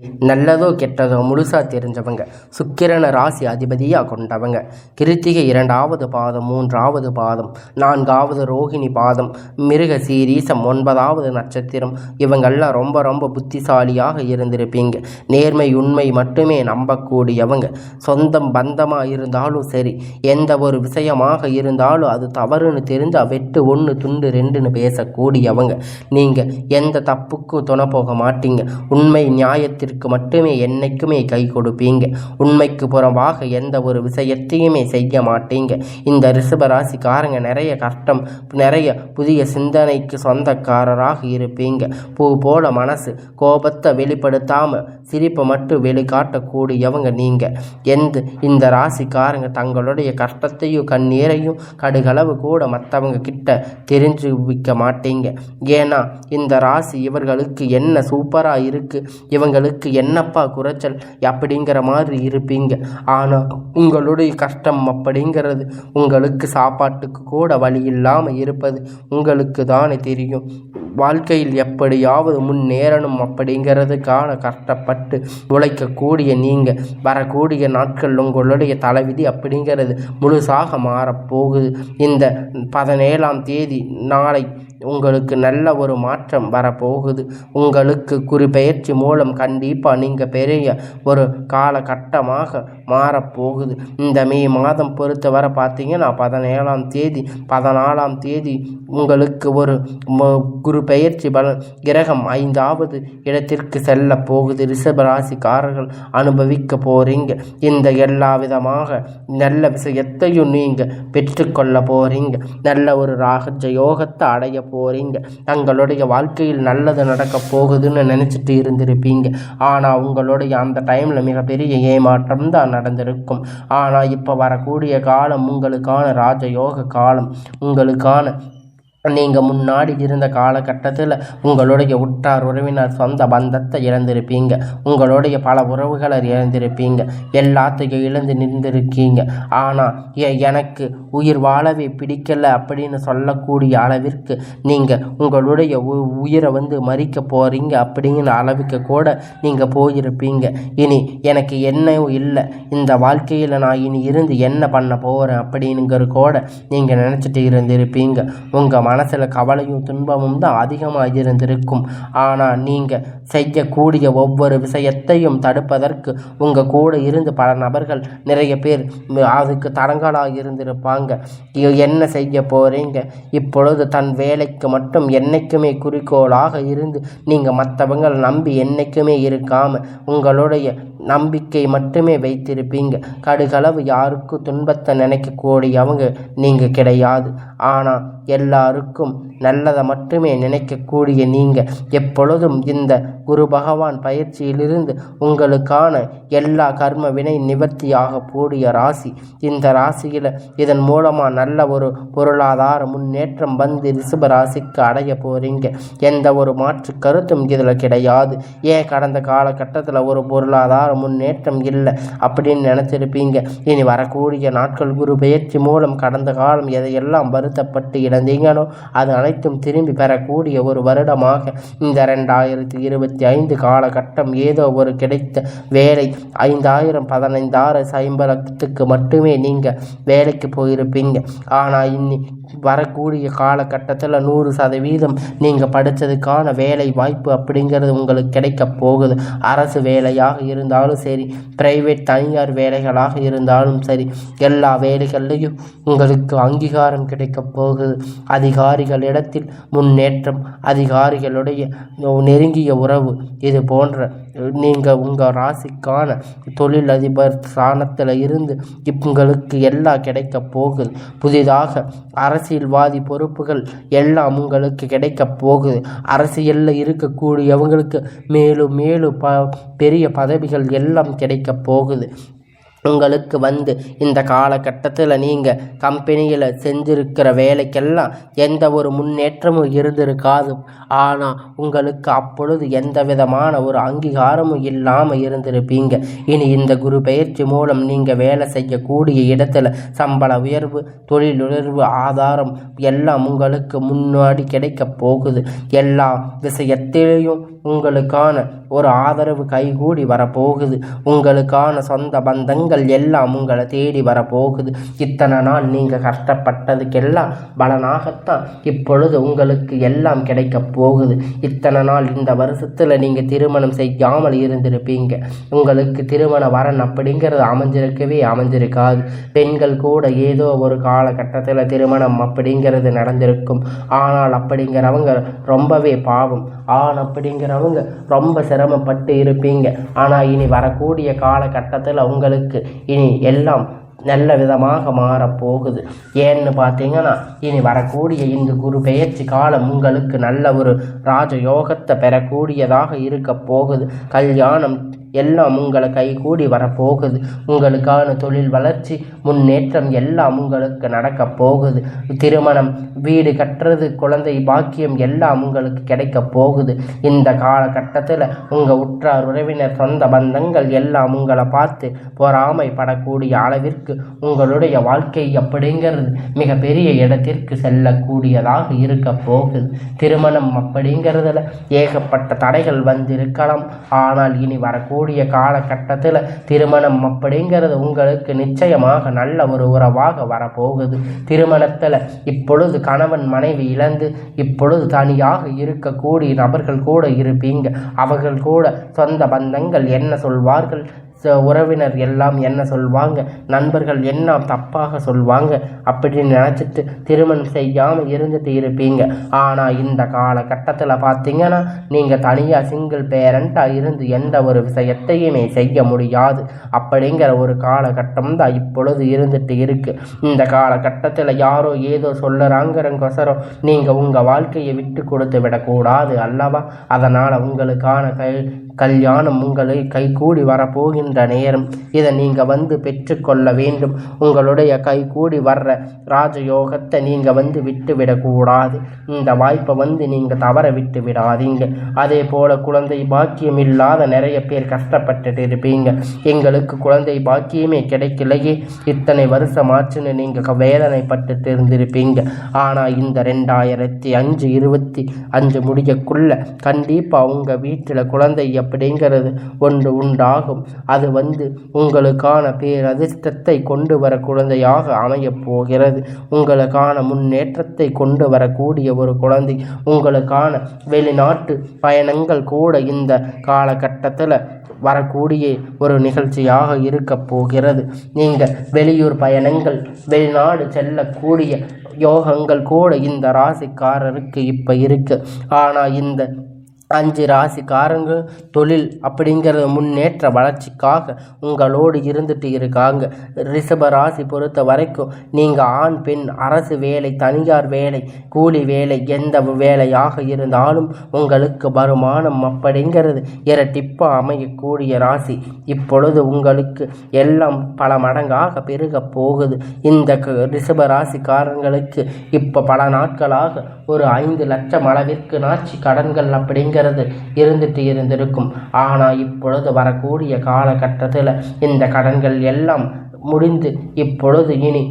நல்லதோ கெட்டதோ முழுசா தெரிஞ்சவங்க, சுக்கிரனை ராசி அதிபதியாக கொண்டவங்க. கிருத்திகை 2வது பாதம், 3வது பாதம், 4வது ரோகிணி பாதம், மிருக சீரீசம் 9வது நட்சத்திரம். இவங்கெல்லாம் ரொம்ப ரொம்ப புத்திசாலியாக இருந்திருப்பீங்க. நேர்மை உண்மை மட்டுமே நம்பக்கூடியவங்க. சொந்தம் பந்தமாக இருந்தாலும் சரி, எந்த ஒரு விஷயமாக இருந்தாலும் அது தவறுன்னு தெரிஞ்சால் வெட்டு 1 துண்டு 2ன்னு பேசக்கூடியவங்க. நீங்கள் எந்த தப்புக்கும் துணை போக மாட்டீங்க. உண்மை நியாயத்திற்கு மட்டுமே என்னைக்குமே கை கொடுப்பீங்க. உண்மைக்கு புறம்பாக எந்த ஒரு விஷயத்தையுமே செய்ய மாட்டீங்க. இந்த ரிஷபராசிக்காரங்க நிறைய கஷ்டம், நிறைய புதிய சிந்தனைக்கு சொந்தக்காரராக இருப்பீங்க. பூ போல மனசு, கோபத்தை வெளிப்படுத்தாம சிரிப்பை மட்டும் வெளிக்காட்டக்கூடியவங்க நீங்க. இந்த ராசிக்காரங்க தங்களுடைய கஷ்டத்தையும் கண்ணீரையும் கடுகளவு கூட மற்றவங்க கிட்ட தெரிஞ்சு வைக்க மாட்டீங்க. ஏன்னா இந்த ராசி இவர்களுக்கு என்ன சூப்பராக இருக்கு, இவங்களுக்கு என்னப்பா குறைச்சல் அப்படிங்கிற மாதிரி இருப்பீங்க. ஆனால் உங்களுடைய கஷ்டம் அப்படிங்கிறது, உங்களுக்கு சாப்பாட்டுக்கு கூட வழி இல்லாமல் இருப்பது உங்களுக்கு தானே தெரியும். வாழ்க்கையில் எப்படியாவது முன்னேறணும் அப்படிங்கிறதுக்கான கஷ்டப்பட்டு உழைக்கக்கூடிய நீங்கள் வரக்கூடிய நாட்கள் உங்களுடைய தலைவிதி அப்படிங்கிறது முழுசாக மாறப்போகுது. இந்த 17ஆம் தேதி நாளை உங்களுக்கு நல்ல ஒரு மாற்றம் வரப்போகுது. உங்களுக்கு குறிப்பெயர்ச்சி மூலம் கண்டிப்பாக நீங்கள் பெரிய ஒரு காலகட்டமாக மாறப்போகுது. இந்த மே மாதம் பொறுத்தவரை பார்த்தீங்கன்னா 17ஆம் தேதி 14ஆம் தேதி உங்களுக்கு ஒரு குரு பெயர்ச்சி பலன் கிரகம் 5வது இடத்திற்கு செல்ல போகுது. ரிஷபராசிக்காரர்கள் அனுபவிக்க போகிறீங்க. இந்த எல்லா விதமாக நல்ல விஷயத்தையும் நீங்கள் பெற்றுக்கொள்ள போகிறீங்க. நல்ல ஒரு ராஜ யோகத்தை அடைய போகிறீங்க. தங்களுடைய வாழ்க்கையில் நல்லது நடக்க போகுதுன்னு நினச்சிட்டு இருந்திருப்பீங்க. ஆனால் உங்களுடைய அந்த டைமில் மிகப்பெரிய ஏமாற்றம் தான் நடந்திருக்கும். ஆனால் இப்போ வரக்கூடிய காலம் உங்களுக்கான ராஜயோக காலம். உங்களுக்கான நீங்கள் முன்னாடி இருந்த காலகட்டத்தில் உங்களுடைய உற்றார் உறவினர் சொந்த பந்தத்தை இழந்திருப்பீங்க. உங்களுடைய பல உறவுகளை இழந்திருப்பீங்க. எல்லாத்தையும் இழந்து நின்றிருக்கீங்க. ஆனால் எனக்கு உயிர் வாழவே பிடிக்கலை அப்படின்னு சொல்லக்கூடிய அளவிற்கு நீங்கள் உங்களுடைய உயிரை மறிக்க போகிறீங்க அப்படிங்கிற அளவுக்கு கூட நீங்கள் போயிருப்பீங்க. இனி எனக்கு என்னவும் இல்லை, இந்த வாழ்க்கையில் நான் இனி இருந்து என்ன பண்ண போகிறேன் அப்படிங்கிற கூட நீங்கள் நினச்சிட்டு இருந்திருப்பீங்க. உங்கள் மனசில் கவலையும் துன்பமும் தான் அதிகமாக இருந்திருக்கும். ஆனால் நீங்கள் செய்யக்கூடிய ஒவ்வொரு விஷயத்தையும் தடுப்பதற்கு உங்கள் கூட இருந்து பல நபர்கள் நிறைய பேர் அதுக்கு தடங்களாக இருந்திருப்பாங்க. என்ன செய்ய போகிறீங்க? இப்பொழுது தன் வேலைக்கு மட்டும் என்றைக்குமே குறிக்கோளாக இருந்து நீங்கள் மற்றவங்களை நம்பி என்றைக்குமே இருக்காமல் உங்களுடைய நம்பிக்கை மட்டுமே வைத்திருப்பீங்க. கடுகளவு யாருக்கும் துன்பத்தை நினைக்கக்கூடியவங்க நீங்கள் கிடையாது. ஆனால் எல்லாருக்கும் நல்லதை மட்டுமே நினைக்கக்கூடிய நீங்கள் எப்பொழுதும் இந்த குரு பகவான் பயிற்சியிலிருந்து உங்களுக்கான எல்லா கர்ம வினை நிவர்த்தியாக கூடிய ராசி. இந்த ராசியில் இதன் மூலமாக நல்ல ஒரு பொருளாதார முன்னேற்றம் ரிஷப ராசிக்கு அடைய போகிறீங்க. எந்த ஒரு மாற்று கருத்தும் இதில் கிடையாது. ஏன் கடந்த காலகட்டத்தில் ஒரு பொருளாதார முன்னேற்றம் இல்லை அப்படின்னு நினச்சிருப்பீங்க. இனி வரக்கூடிய நாட்கள் குரு பயிற்சி மூலம் கடந்த காலம் எதையெல்லாம் வருத்தப்பட்டு இழந்தீங்களோ அது அனைத்தும் திரும்பி பெறக்கூடிய ஒரு வருடமாக இந்த 2025 காலகட்டம். ஏதோ ஒரு கிடைத்த வேலை 5,000 15,000 சம்பளத்துக்கு மட்டுமே நீங்கள் வேலைக்கு போயிருப்பீங்க. ஆனால் இன்னி வரக்கூடிய காலகட்டத்தில் 100% நீங்கள் படித்ததுக்கான வேலை வாய்ப்பு அப்படிங்கிறது உங்களுக்கு கிடைக்க போகுது. அரசு வேலையாக இருந்தாலும் சரி, பிரைவேட் தனியார் வேலைகளாக இருந்தாலும் சரி, எல்லா வேலைகள்லையும் உங்களுக்கு அங்கீகாரம் கிடைக்க போகுது. அதிகாரிகளிடத்தில் முன்னேற்றம், அதிகாரிகளுடைய நெருங்கிய உறவு, இது போன்ற நீங்கள் உங்கள் ராசிக்கான தொழிலதிபர் ஸ்தானத்தில் இருந்து உங்களுக்கு எல்லாம் கிடைக்க போகுது. புதிதாக அரசியல்வாதி பொறுப்புகள் எல்லாம் உங்களுக்கு கிடைக்க போகுது. அரசியலில் இருக்கக்கூடியவங்களுக்கு மேலும் மேலும் பெரிய பதவிகள் எல்லாம் கிடைக்க போகுது. உங்களுக்கு இந்த காலகட்டத்தில் நீங்கள் கம்பெனியில் செஞ்சுருக்கிற வேலைக்கெல்லாம் எந்த ஒரு முன்னேற்றமும் இருந்திருக்காது. ஆனால் உங்களுக்கு அப்பொழுது எந்த விதமான ஒரு அங்கீகாரமும் இல்லாமல் இருந்திருப்பீங்க. இனி இந்த குரு பயிற்சி மூலம் நீங்கள் வேலை செய்யக்கூடிய இடத்துல சம்பள உயர்வு, தொழில் உயர்வு, ஆதாரம் எல்லாம் உங்களுக்கு முன்னாடி கிடைக்க போகுது. எல்லா விஷயத்திலையும் உங்களுக்கான ஒரு ஆதரவு கைகூடி வரப்போகுது. உங்களுக்கான சொந்த பந்தங்கள் எல்லாம் உங்களை தேடி வரப்போகுது. இத்தனை நாள் நீங்கள் கஷ்டப்பட்டதுக்கெல்லாம் பலனாகத்தான் இப்பொழுது உங்களுக்கு எல்லாம் கிடைக்க போகுது. இத்தனை நாள் இந்த வருஷத்தில் நீங்கள் திருமணம் செய்யாமல் இருந்திருப்பீங்க. உங்களுக்கு திருமண வரன் அப்படிங்கிறது அமைஞ்சிருக்காது. பெண்கள் கூட ஏதோ ஒரு காலகட்டத்தில் திருமணம் அப்படிங்கிறது நடந்திருக்கும். ஆனால் அப்படிங்கிறவங்க ரொம்பவே பாவம். ஆண் அப்படிங்கிறவங்க ரொம்ப சிரமப்பட்டு இருப்பீங்க. ஆனால் இனி வரக்கூடிய காலகட்டத்தில் உங்களுக்கு இனி எல்லாம் நல்ல விதமாக மாறப்போகுது. ஏன்னு பார்த்தீங்கன்னா இனி வரக்கூடிய இந்த குரு பெயர்ச்சி காலம் உங்களுக்கு நல்ல ஒரு ராஜயோகத்தை பெறக்கூடியதாக இருக்க போகுது. கல்யாணம் எல்லாம் உங்களை கைகூடி வரப்போகுது. உங்களுக்கான தொழில் வளர்ச்சி, முன்னேற்றம் எல்லாம் உங்களுக்கு நடக்க போகுது. திருமணம், வீடு கட்டுறது, குழந்தை பாக்கியம் எல்லாம் உங்களுக்கு கிடைக்க போகுது. இந்த காலகட்டத்தில் உங்கள் உற்றார் உறவினர், சொந்த பந்தங்கள் எல்லாம் உங்களை பார்த்து பொறாமைப்படக்கூடிய அளவிற்கு உங்களுடைய வாழ்க்கை அப்படிங்கிறது மிகப்பெரிய இடத்திற்கு செல்லக்கூடியதாக இருக்க போகுது. திருமணம் அப்படிங்கிறதுல ஏகப்பட்ட தடைகள் வந்திருக்கலாம். ஆனால் இனி வரக்கூடிய காலகட்டத்தில் திருமணம் அப்படிங்கிறது உங்களுக்கு நிச்சயமாக நல்ல ஒரு உறவாக வரப்போகுது. திருமணத்தில் இப்பொழுது கணவன் மனைவி இழந்து இப்பொழுது தனியாக இருக்கக்கூடிய நபர்கள் கூட இருப்பீங்க. அவர்கள் கூட சொந்த பந்தங்கள் என்ன சொல்வார்கள், உறவினர் எல்லாம் என்ன சொல்வாங்க, நண்பர்கள் என்ன தப்பாக சொல்வாங்க அப்படின்னு நினச்சிட்டு திருமணம் செய்யாமல் இருந்துட்டு இருப்பீங்க. ஆனால் இந்த காலகட்டத்தில் பார்த்தீங்கன்னா நீங்கள் தனியாக சிங்கிள் பேரண்ட்டாக இருந்து எந்த ஒரு விஷயத்தையுமே செய்ய முடியாது அப்படிங்கிற ஒரு காலகட்டம் தான் இப்பொழுது இருந்துட்டு இருக்கு. இந்த காலகட்டத்தில் யாரோ ஏதோ சொல்லுறாங்கிறங்கொசரம் நீங்கள் உங்கள் வாழ்க்கையை விட்டு கொடுத்து விடக்கூடாது அல்லவா? அதனால் உங்களுக்கான கல்யாணம் உங்களை கைகூடி வரப்போகின்ற நேரம். இதை நீங்கள் பெற்றுக்கொள்ள வேண்டும். உங்களுடைய கைகூடி வர்ற ராஜயோகத்தை நீங்கள் விட்டு விடக்கூடாது. இந்த வாய்ப்பை நீங்கள் தவற விட்டு விடாதீங்க. அதே போல் குழந்தை பாக்கியம் இல்லாத நிறைய பேர் கஷ்டப்பட்டுட்டு இருப்பீங்க. எங்களுக்கு குழந்தை பாக்கியமே கிடைக்கலையே, இத்தனை வருஷம் ஆச்சுன்னு நீங்கள் வேதனைப்பட்டுட்டு இருந்திருப்பீங்க. ஆனால் இந்த 2025 முடியக்குள்ள கண்டிப்பாக உங்கள் வீட்டில் குழந்தை அப்படிங்கிறது ஒன்று உண்டாகும். அது உங்களுக்கான பேரதிர்ஷ்டத்தை கொண்டு வர குழந்தையாக அமையப் போகிறது. உங்களுக்கான முன்னேற்றத்தை கொண்டு வரக்கூடிய ஒரு குழந்தை. உங்களுக்கான வெளிநாட்டு பயணங்கள் கூட இந்த காலகட்டத்தில் வரக்கூடிய ஒரு நிகழ்ச்சியாக இருக்க போகிறது. நீங்கள் வெளியூர் பயணங்கள், வெளிநாடு செல்லக்கூடிய யோகங்கள் கூட இந்த ராசிக்காரருக்கு இப்போ இருக்குது. ஆனால் இந்த 5 ராசிக்காரங்க தொழில் அப்படிங்கிற முன்னேற்ற வளர்ச்சிக்காக உங்களோடு இருந்துட்டு இருக்காங்க. ரிஷப ராசி பொறுத்த வரைக்கும் நீங்கள் ஆண் பெண், அரசு வேலை, தனியார் வேலை, கூலி வேலை, எந்த வேலையாக இருந்தாலும் உங்களுக்கு வருமானம் அப்படிங்கிறது இரட்டிப்பாக அமையக்கூடிய ராசி. இப்பொழுது உங்களுக்கு எல்லாம் பல மடங்காக பெருக போகுது. இந்த ரிஷப ராசிக்காரங்களுக்கு இப்போ பல நாட்களாக ஒரு 5 லட்சம் அளவிற்கு நாட்சி கடன்கள் அப்படிங்கிறது இருந்திருக்கும். ஆனால் இப்பொழுது வரக்கூடிய காலகட்டத்தில் இந்த கடன்கள் எல்லாம் முடிந்து இப்பொழுது இனி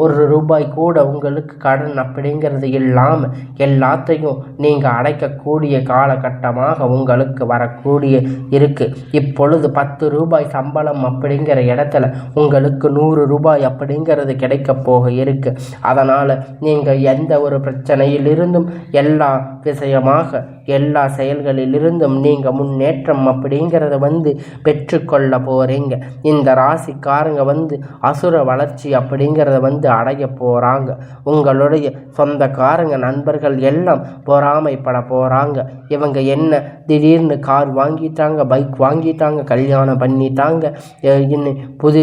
ஒரு ரூபாய் கூட உங்களுக்கு கடன் அப்படிங்கிறது இல்லாமல் எல்லாத்தையும் நீங்கள் அடைக்கக்கூடிய காலகட்டமாக உங்களுக்கு வரக்கூடிய இருக்குது. இப்பொழுது 10 ரூபாய் சம்பளம் அப்படிங்கிற இடத்துல உங்களுக்கு 100 ரூபாய் அப்படிங்கிறது கிடைக்க போக இருக்குது. அதனால் நீங்கள் எந்த ஒரு பிரச்சனையிலிருந்தும் எல்லா விஷயமாக எல்லா செயல்களிலிருந்தும் நீங்கள் முன்னேற்றம் அப்படிங்கிறத பெற்றுக்கொள்ள போகிறீங்க. இந்த ராசிக்காரங்க அசுர வளர்ச்சி அப்படிங்கிறத அடைய போகிறாங்க. உங்களுடைய சொந்தக்காரங்க, நண்பர்கள் எல்லாம் பொறாமைப்பட போகிறாங்க. இவங்க என்ன திடீர்னு கார் வாங்கிட்டாங்க, பைக் வாங்கிட்டாங்க, கல்யாணம் பண்ணிட்டாங்க, இன்னும் புது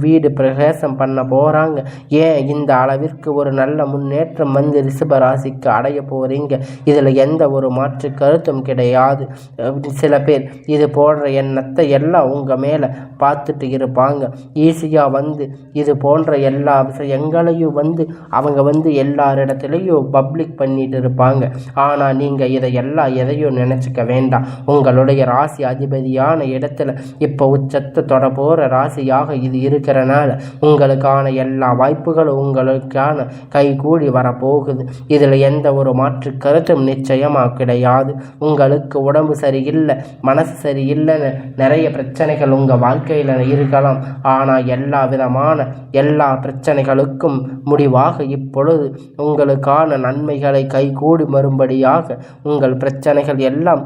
வீடு பிரவேசம் பண்ண போகிறாங்க, ஏன் இந்த அளவிற்கு ஒரு நல்ல முன்னேற்றம் வந்து ரிஷபராசிக்கு அடைய போகிறீங்க, இதில் எந்த ஒரு மாற்று கருத்தும் கிடையாது. சில பேர் இது போன்ற எண்ணத்தை எல்லாம் உங்கள் மேலே பார்த்துட்டு இருப்பாங்க. ஈஸியாக வந்து இது போன்ற எல்லா விஷயங்களையும் வந்து அவங்க வந்து எல்லாரிடத்துலையும் பப்ளிக் பண்ணிட்டு இருப்பாங்க. ஆனால் நீங்கள் எதையும் நினச்சிக்க வேண்டாம். உங்களுடைய ராசி அதிபதியான இடத்துல இப்போ உச்சத்தை தொட போகிற ராசியாக இது இருக்கிறனால உங்களுக்கான எல்லா வாய்ப்புகளும் உங்களுக்கான கைகூடி வரப்போகுது. இதில் எந்த ஒரு மாற்று கருத்தும் நிச்சயமாக கிடையாது. உங்களுக்கு உடம்பு சரியில்லை, மனசு சரியில்லைன்னு நிறைய பிரச்சனைகள் உங்கள் வாழ்க்கையில் இருக்கலாம். ஆனால் எல்லா பிரச்சனைகளுக்கும் முடிவாக இப்பொழுது உங்களுக்கான நன்மைகளை கைகூடி வரும்படியாக உங்கள் பிரச்சனைகள் எல்லாம்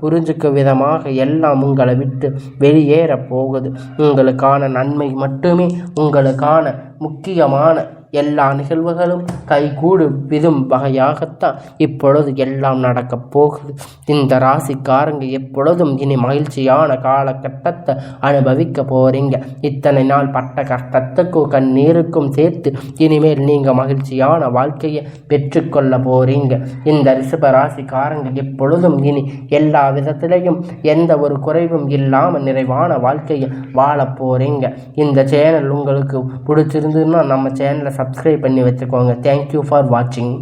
புரிஞ்சுக்க விதமாக எல்லாம் உங்களை விட்டு வெளியேற போகுது. உங்களுக்கான நன்மை மட்டுமே, உங்களுக்கான முக்கியமான எல்லா நிகழ்வுகளும் கைகூடும் விதும் வகையாகத்தான் இப்பொழுது எல்லாம் நடக்கப் போகுது. இந்த ராசிக்காரங்க எப்பொழுதும் இனி மகிழ்ச்சியான காலகட்டத்தை அனுபவிக்க போறீங்க. இத்தனை நாள் பட்ட கஷ்டத்துக்கும் கண்ணீருக்கும் சேர்த்து இனிமேல் நீங்கள் மகிழ்ச்சியான வாழ்க்கையை பெற்றுக்கொள்ள போறீங்க. இந்த ரிஷப ராசிக்காரங்க எப்பொழுதும் இனி எல்லா விதத்திலையும் எந்த ஒரு குறைவும் இல்லாமல் நிறைவான வாழ்க்கையை வாழ போறீங்க. இந்த சேனல் உங்களுக்கு பிடிச்சிருந்ததுன்னா நம்ம சேனலை சப்ஸ்கிரைப் பண்ணி வச்சுக்கோங்க. தேங்க்யூ ஃபார் வாட்சிங்.